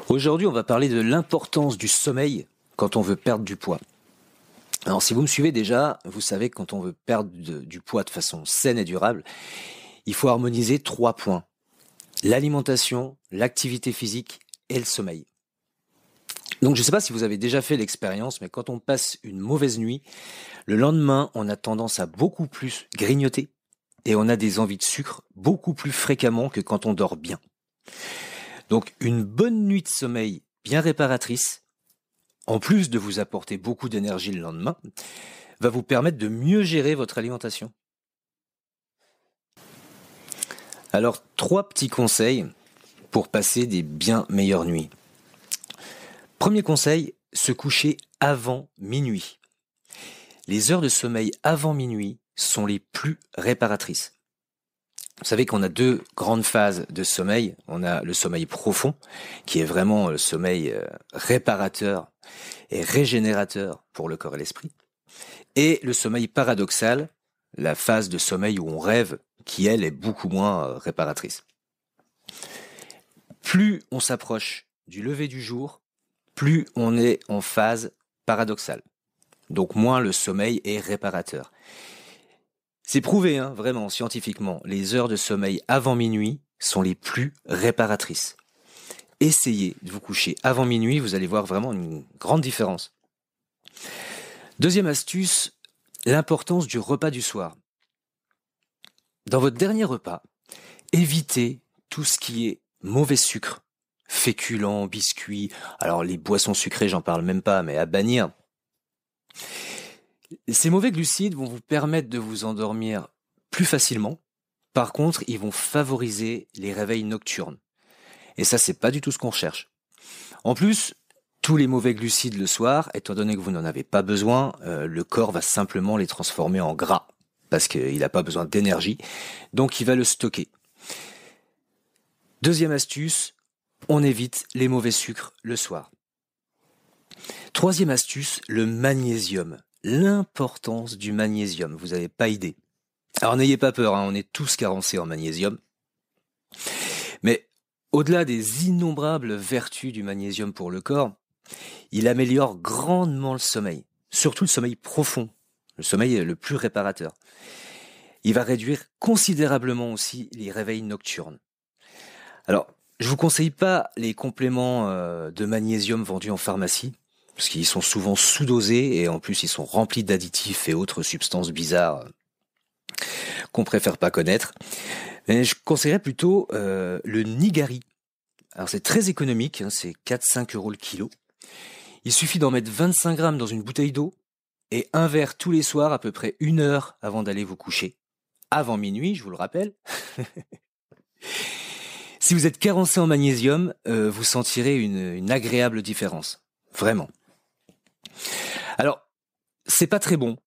Aujourd'hui, on va parler de l'importance du sommeil quand on veut perdre du poids. Alors, si vous me suivez déjà, vous savez que quand on veut perdre du poids de façon saine et durable, il faut harmoniser 3 points. L'alimentation, l'activité physique et le sommeil. Donc, je ne sais pas si vous avez déjà fait l'expérience, mais quand on passe une mauvaise nuit, le lendemain, on a tendance à beaucoup plus grignoter et on a des envies de sucre beaucoup plus fréquemment que quand on dort bien. Donc, une bonne nuit de sommeil bien réparatrice, en plus de vous apporter beaucoup d'énergie le lendemain, va vous permettre de mieux gérer votre alimentation. Alors, 3 petits conseils pour passer des bien meilleures nuits. Premier conseil, se coucher avant minuit. Les heures de sommeil avant minuit sont les plus réparatrices. Vous savez qu'on a 2 grandes phases de sommeil. On a le sommeil profond, qui est vraiment le sommeil réparateur et régénérateur pour le corps et l'esprit. Et le sommeil paradoxal, la phase de sommeil où on rêve, qui elle est beaucoup moins réparatrice. Plus on s'approche du lever du jour, plus on est en phase paradoxale. Donc moins le sommeil est réparateur. C'est prouvé, vraiment, scientifiquement. Les heures de sommeil avant minuit sont les plus réparatrices. Essayez de vous coucher avant minuit, vous allez voir vraiment une grande différence. Deuxième astuce, l'importance du repas du soir. Dans votre dernier repas, évitez tout ce qui est mauvais sucre, féculents, biscuits, alors les boissons sucrées, j'en parle même pas, mais à bannir. Ces mauvais glucides vont vous permettre de vous endormir plus facilement. Par contre, ils vont favoriser les réveils nocturnes. Et ça, c'est pas du tout ce qu'on recherche. En plus, tous les mauvais glucides le soir, étant donné que vous n'en avez pas besoin, le corps va simplement les transformer en gras, parce qu'il n'a pas besoin d'énergie, donc il va le stocker. Deuxième astuce, on évite les mauvais sucres le soir. Troisième astuce, le magnésium. L'importance du magnésium, vous n'avez pas idée. Alors n'ayez pas peur, on est tous carencés en magnésium. Mais au-delà des innombrables vertus du magnésium pour le corps, il améliore grandement le sommeil, surtout le sommeil profond, le sommeil le plus réparateur. Il va réduire considérablement aussi les réveils nocturnes. Alors, je vous conseille pas les compléments de magnésium vendus en pharmacie, parce qu'ils sont souvent sous-dosés et en plus ils sont remplis d'additifs et autres substances bizarres qu'on préfère pas connaître. Mais je conseillerais plutôt le Nigari. Alors c'est très économique, c'est 4-5 € le kilo. Il suffit d'en mettre 25 grammes dans une bouteille d'eau et un verre tous les soirs à peu près 1 heure avant d'aller vous coucher. Avant minuit, je vous le rappelle. Si vous êtes carencé en magnésium, vous sentirez une agréable différence. Vraiment. Alors, c'est pas très bon.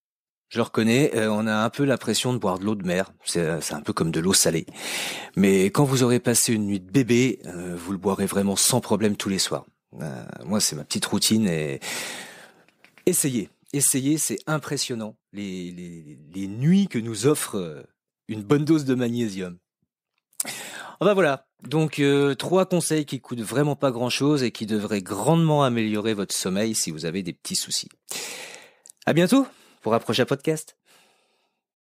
Je le reconnais, on a un peu l'impression de boire de l'eau de mer. C'est un peu comme de l'eau salée. Mais quand vous aurez passé une nuit de bébé, vous le boirez vraiment sans problème tous les soirs. Moi, c'est ma petite routine et essayez, c'est impressionnant. Les nuits que nous offre une bonne dose de magnésium. Enfin voilà, donc 3 conseils qui coûtent vraiment pas grand-chose et qui devraient grandement améliorer votre sommeil si vous avez des petits soucis. À bientôt pour un prochain podcast.